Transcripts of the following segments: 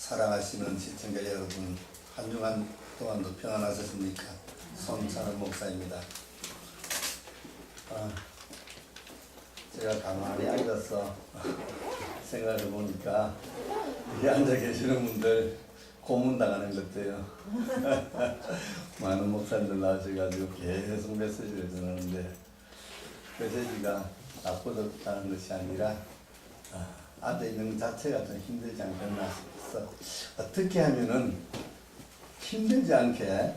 사랑하시는 시청자 여러분, 한 주간 동안도 평안하셨습니까? 손찬원 목사입니다. 제가 가만히 앉아서 생각해 보니까 여기 앉아 계시는 분들 고문당하는 것 같아요. 많은 목사님들 나오셔가지고 계속 메시지를 전하는데 메시지가 나쁘다는 것이 아니라 앉아있는 것 자체가 좀 힘들지 않겠나 싶어서 어떻게 하면은 힘들지 않게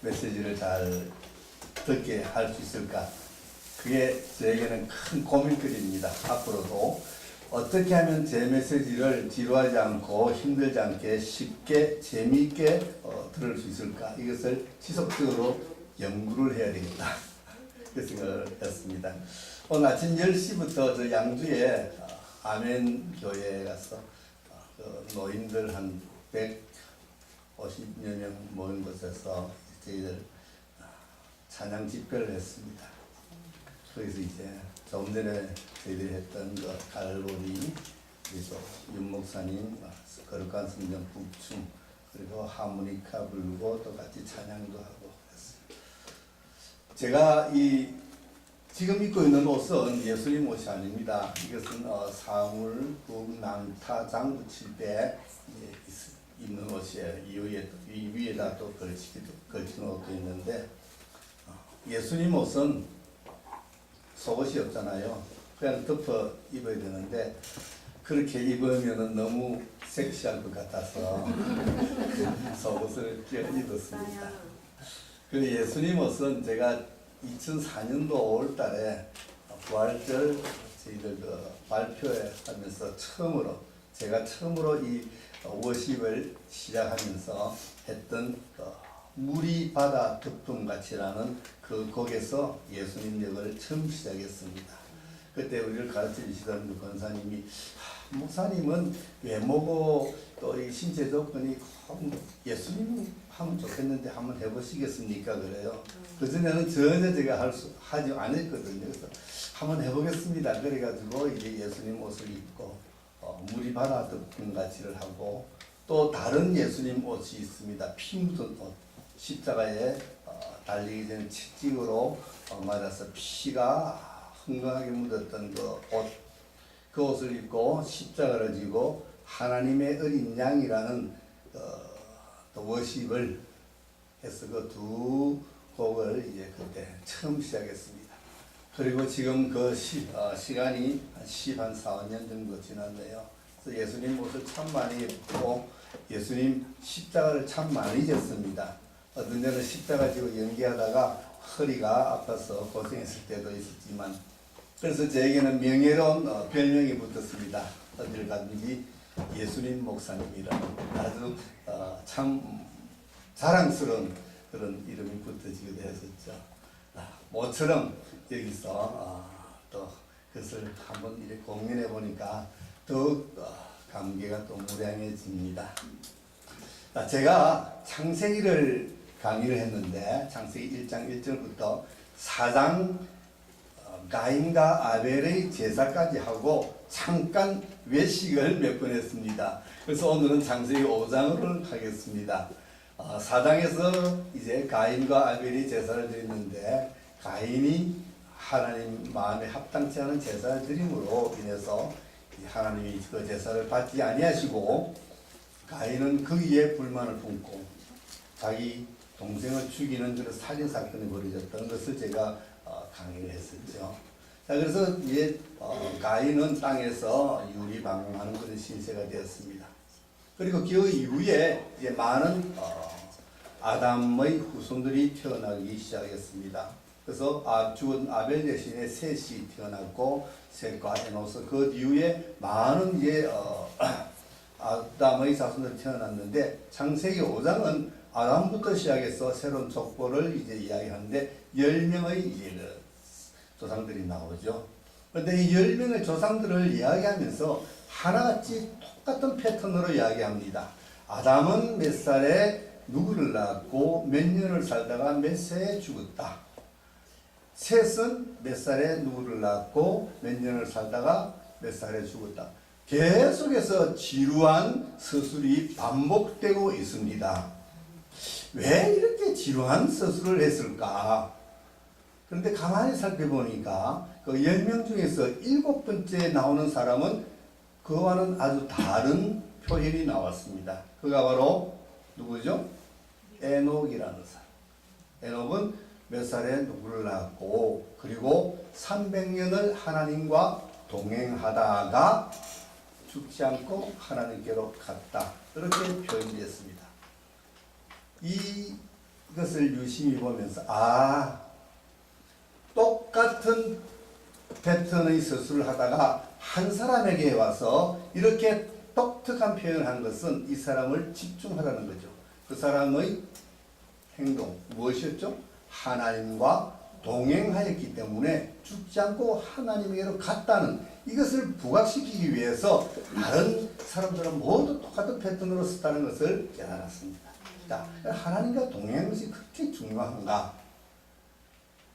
메시지를 잘 듣게 할 수 있을까, 그게 저에게는 큰 고민거리입니다. 앞으로도 어떻게 하면 제 메시지를 지루하지 않고 힘들지 않게 쉽게 재미있게 들을 수 있을까, 이것을 지속적으로 연구를 해야 되겠다 그 생각을 했습니다. 오늘 아침 10시부터 저 양주에 아멘 교회에 가서 노인들 한 150여 명 모인 곳에서 저희들 찬양 집회를 했습니다. 거기서 이제 조금 전에 저희들이 했던 그 갈보리, 그리고 윤 목사님 거룩한 성경 북춤, 그리고 하모니카 불고 또 같이 찬양도 하고 했습니다. 제가 지금 입고 있는 옷은 예수님 옷이 아닙니다. 이것은 사물 북낭타 장구 칠 때 입는 옷이에요. 이 위에다 또 걸치는 옷도 있는데, 예수님 옷은 속옷이 없잖아요. 그냥 덮어 입어야 되는데 그렇게 입으면 너무 섹시할 것 같아서 속옷을 끼워 입었습니다. 그 예수님 옷은 제가 2004년도 5월달에 부활절 저희들 발표회 하면서 제가 처음으로 이 워십을 시작하면서 했던 물이 바다 덮음같이라는 그 곡에서 예수님 역을 처음 시작했습니다. 그때 우리를 가르쳐 주시던 그 권사님이, 목사님은 외모고 또 이 신체 조건이 예수님 하면 좋겠는데 한번 해보시겠습니까? 그래요. 그전에는 전혀 제가 하지 않았거든요. 그래서 한번 해보겠습니다. 그래가지고 이제 예수님 옷을 입고 물이 바다 덮음같이를 하고, 또 다른 예수님 옷이 있습니다. 피 묻은 옷. 십자가에 달리기 전에 채찍으로 맞아서 피가 흥건하게 묻었던 그 옷을 입고 십자가를 지고 하나님의 어린 양이라는 워십을 해서 그 두 곡을 이제 그때 처음 시작했습니다. 그리고 지금 그 시간이 한 4, 5년 정도 지났네요. 그래서 예수님 옷을 참 많이 입고 예수님 십자가를 참 많이 졌습니다. 어떤 때는 십자가 지고 연기하다가 허리가 아파서 고생했을 때도 있었지만, 그래서 저에게는 명예로운 별명이 붙었습니다. 어딜 가든지 예수님 목사님이라는 아주 참 자랑스러운 그런 이름이 붙어지기도 했었죠. 모처럼 여기서 또 그것을 한번 이렇게 공연해 보니까 더욱 감개가 또 무량해집니다. 제가 창세기를 강의를 했는데, 창세기 1장 1절부터 4장 가인과 아벨의 제사까지 하고 잠깐 외식을 몇 번 했습니다. 그래서 오늘은 창세기 5장을 하겠습니다. 4장에서 이제 가인과 아벨이 제사를 드렸는데, 가인이 하나님 마음에 합당치 않은 제사를 드림으로 인해서 하나님이 그 제사를 받지 아니하시고, 가인은 거기에 불만을 품고 자기 동생을 죽이는 그런 살인사건이 벌어졌던 것을 제가 강의를 했었죠. 자, 그래서 이제 가인은 땅에서 유리방황하는 그런 신세가 되었습니다. 그리고 그 이후에 이제 많은 아담의 후손들이 태어나기 시작했습니다. 그래서 죽은 아벨 대신에 셋이 태어났고, 셋과 에노스, 그 이후에 많은 이제 아담의 자손들이 태어났는데, 창세기 5장은 아담부터 시작해서 새로운 족보를 이제 이야기하는데 10명의 이제 그 조상들이 나오죠. 그런데 이 10명의 조상들을 이야기하면서 하나같이 똑같은 패턴으로 이야기합니다. 아담은 몇 살에 누구를 낳았고 몇 년을 살다가 몇 세에 죽었다. 셋은 몇 살에 누구를 낳았고 몇 년을 살다가 몇 살에 죽었다. 계속해서 지루한 서술이 반복되고 있습니다. 왜 이렇게 지루한 서술을 했을까? 그런데 가만히 살펴보니까 그 10명 중에서 7번째 나오는 사람은 그와는 아주 다른 표현이 나왔습니다. 그가 바로 누구죠? 에녹이라는 사람. 에녹은 몇 살에 누구를 낳았고, 그리고 300년을 하나님과 동행하다가 죽지 않고 하나님께로 갔다. 이렇게 표현되었습니다. 이것을 유심히 보면서 똑같은 패턴의 서술을 하다가 한 사람에게 와서 이렇게 독특한 표현을 한 것은 이 사람을 집중하라는 거죠. 그 사람의 행동 무엇이었죠? 하나님과 동행하였기 때문에 죽지 않고 하나님에게로 갔다는 이것을 부각시키기 위해서 다른 사람들은 모두 똑같은 패턴으로 썼다는 것을 깨달았습니다. 자, 하나님과 동행하는 것이 그렇게 중요한가?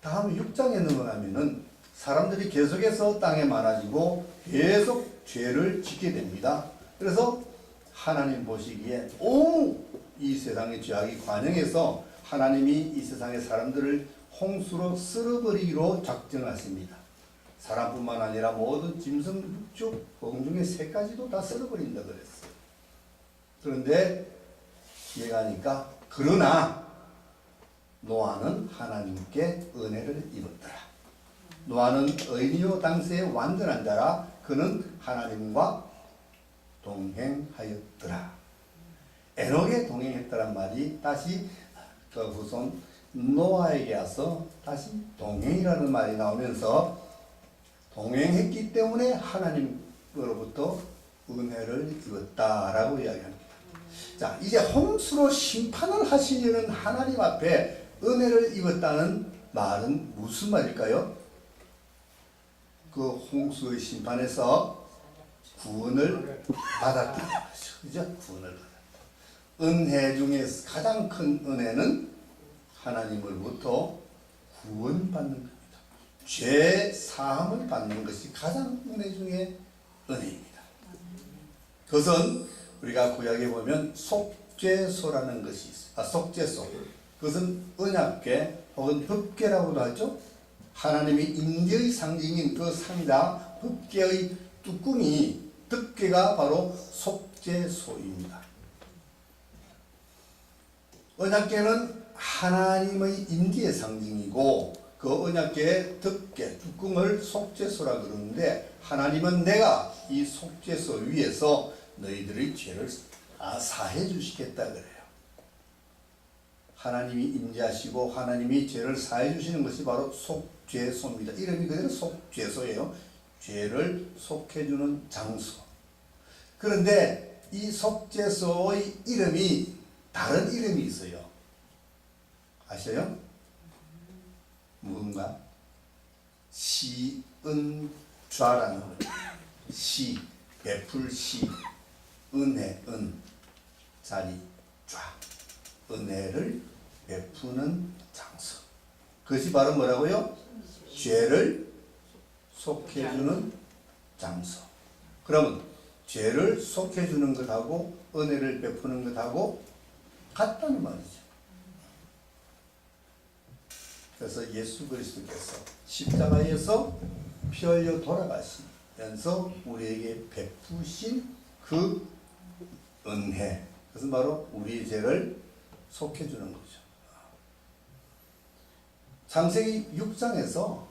다음 6장에 넘어가면은 사람들이 계속해서 땅에 많아지고 계속 죄를 짓게 됩니다. 그래서 하나님 보시기에 이 세상의 죄악이 관영해서 하나님이 이 세상의 사람들을 홍수로 쓸어버리기로 작정하십니다. 사람뿐만 아니라 모든 짐승, 육축, 공중의 새까지도 다 쓸어버린다 그랬어요. 그런데 얘기하니까 그러나 노아는 하나님께 은혜를 입었더라. 노아는 의인이요 당시에 완전한 자라 그는 하나님과 동행하였더라. 에녹에 동행했다란 말이 다시 그 후손 노아에게 와서 다시 동행이라는 말이 나오면서 동행했기 때문에 하나님으로부터 은혜를 입었다라고 이야기합니다. 자, 이제 홍수로 심판을 하시려는 하나님 앞에 은혜를 입었다는 말은 무슨 말일까요? 그 홍수의 심판에서 구원을 받았다. 그죠? 구원을 받았다. 은혜 중에 가장 큰 은혜는 하나님으로부터 구원받는 겁니다. 죄 사함을 받는 것이 가장 은혜 중에 은혜입니다. 그것은 우리가 구약에 보면 속죄소라는 것이 있어요. 속죄소. 그것은 언약궤 혹은 흡궤라고도 하죠. 하나님이 임재의 상징인 그 상자 흡궤의 뚜껑이 덮개가 바로 속죄소입니다. 언약궤는 하나님의 임재의 상징이고 그 언약궤의 덮개 뚜껑을 속죄소라 그러는데 하나님은 내가 이 속죄소 위에서 너희들의 죄를 사해 주시겠다 그래요. 하나님이 임재하시고 하나님이 죄를 사해 주시는 것이 바로 속죄소입니다. 이름이 그대로 속죄소예요. 죄를 속해주는 장소. 그런데 이 속죄소의 이름이 다른 이름이 있어요. 아셔요? 뭔가? 시은좌라는 거예요. 시, 베풀 시, 은혜, 자리, 좌. 은혜를 베푸는 장소. 그것이 바로 뭐라고요? 죄를 속해주는 장소. 그러면 죄를 속해주는 것하고 은혜를 베푸는 것하고 같다는 말이죠. 그래서 예수 그리스도께서 십자가에서 피 흘려 돌아가시면서 우리에게 베푸신 그 은혜, 그것은 바로 우리의 죄를 속해주는 거죠. 창세기 6장에서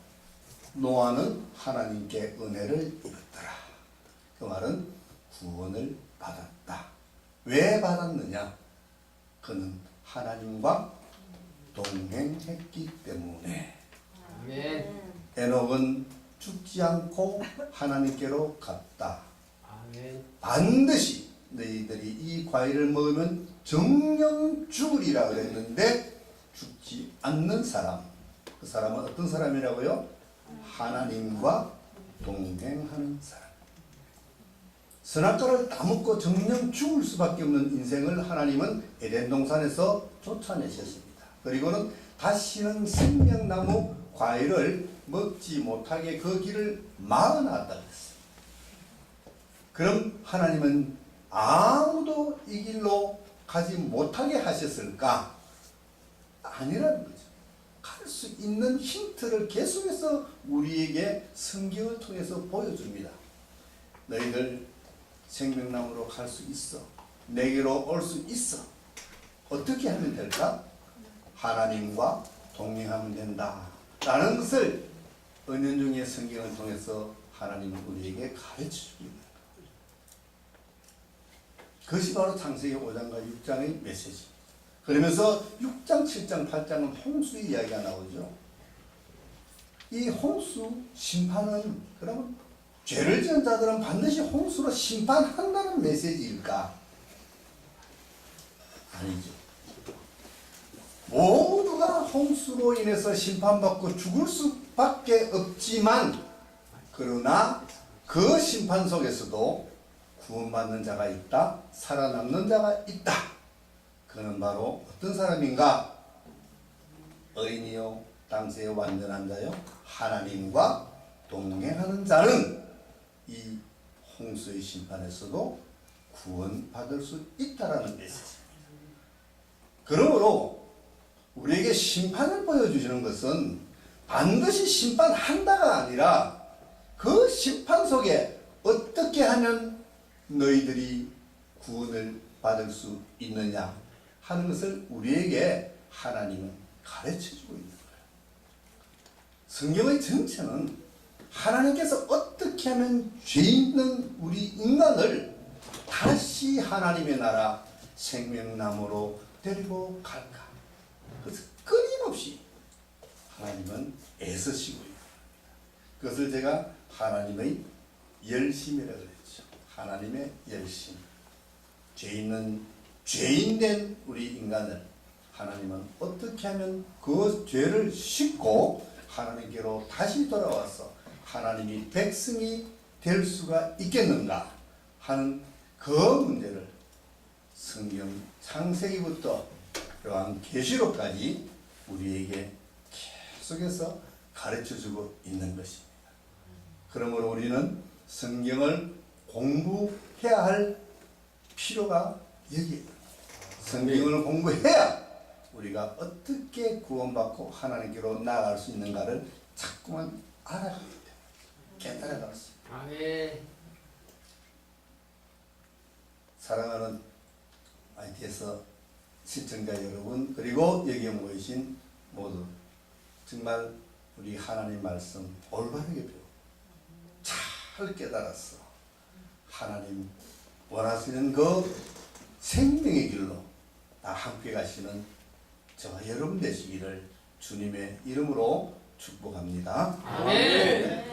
노아는 하나님께 은혜를 입었더라. 그 말은 구원을 받았다. 왜 받았느냐? 그는 하나님과 동행했기 때문에. 아멘. 에녹은 죽지 않고 하나님께로 갔다. 아멘. 반드시 너희들이 이 과일을 먹으면 정령 죽으리라 그랬는데 죽지 않는 사람. 그 사람은 어떤 사람이라고요? 하나님과 동행하는 사람. 선악과를 따먹고 정령 죽을 수밖에 없는 인생을 하나님은 에덴 동산에서 쫓아내셨습니다. 그리고는 다시는 생명나무 과일을 먹지 못하게 그 길을 막아놨다 그랬어요. 그럼 하나님은 아무도 이 길로 가지 못하게 하셨을까? 아니라는 거죠. 갈 수 있는 힌트를 계속해서 우리에게 성경을 통해서 보여줍니다. 너희들 생명나무로 갈 수 있어. 내게로 올 수 있어. 어떻게 하면 될까? 하나님과 동행하면 된다 라는 것을 은연중에 성경을 통해서 하나님은 우리에게 가르쳐주고 있는 거예요. 그것이 바로 창세기 5장과 6장의 메시지. 그러면서 6장, 7장, 8장은 홍수의 이야기가 나오죠. 이 홍수 심판은 그러면 죄를 지은 자들은 반드시 홍수로 심판한다는 메시지일까? 아니죠. 모두가 홍수로 인해서 심판받고 죽을 수밖에 없지만, 그러나 그 심판 속에서도 구원받는 자가 있다, 살아남는 자가 있다. 그는 바로 어떤 사람인가? 의인이요 당세의 완전한 자요 하나님과 동행하는 자는 이 홍수의 심판에서도 구원받을 수 있다라는 메시지입니다. 그러므로 우리에게 심판을 보여주시는 것은 반드시 심판한다가 아니라 그 심판 속에 어떻게 하면 너희들이 구원을 받을 수 있느냐 하는 것을 우리에게 하나님은 가르쳐주고 있는 거예요. 성경의 전체는 하나님께서 어떻게 하면 죄 있는 우리 인간을 다시 하나님의 나라 생명나무로 데리고 갈까? 그래서 끊임없이 하나님은 애쓰시고 있는 겁니다. 그것을 제가 하나님의 열심이라고 그랬죠. 하나님의 열심. 죄인된 우리 인간을 하나님은 어떻게 하면 그 죄를 씻고 하나님께로 다시 돌아와서 하나님이 백성이 될 수가 있겠는가 하는 그 문제를 성경 창세기부터 그러한 계시록까지 우리에게 계속해서 가르쳐주고 있는 것입니다. 그러므로 우리는 성경을 공부해야 할 필요가 여기에 있습니다. 성경을 공부해야 우리가 어떻게 구원받고 하나님께로 나아갈 수 있는가를 자꾸만 알아가기 때문에 깨달아갈 수 있습니다. 아멘. 사랑하는 ITS 시청자 여러분, 그리고 여기에 모이신 모두 정말 우리 하나님 말씀 올바르게 배우고 잘 깨달았어. 하나님 원하시는 그 생명의 길로 다 함께 가시는 저와 여러분 되시기를 주님의 이름으로 축복합니다. 아멘.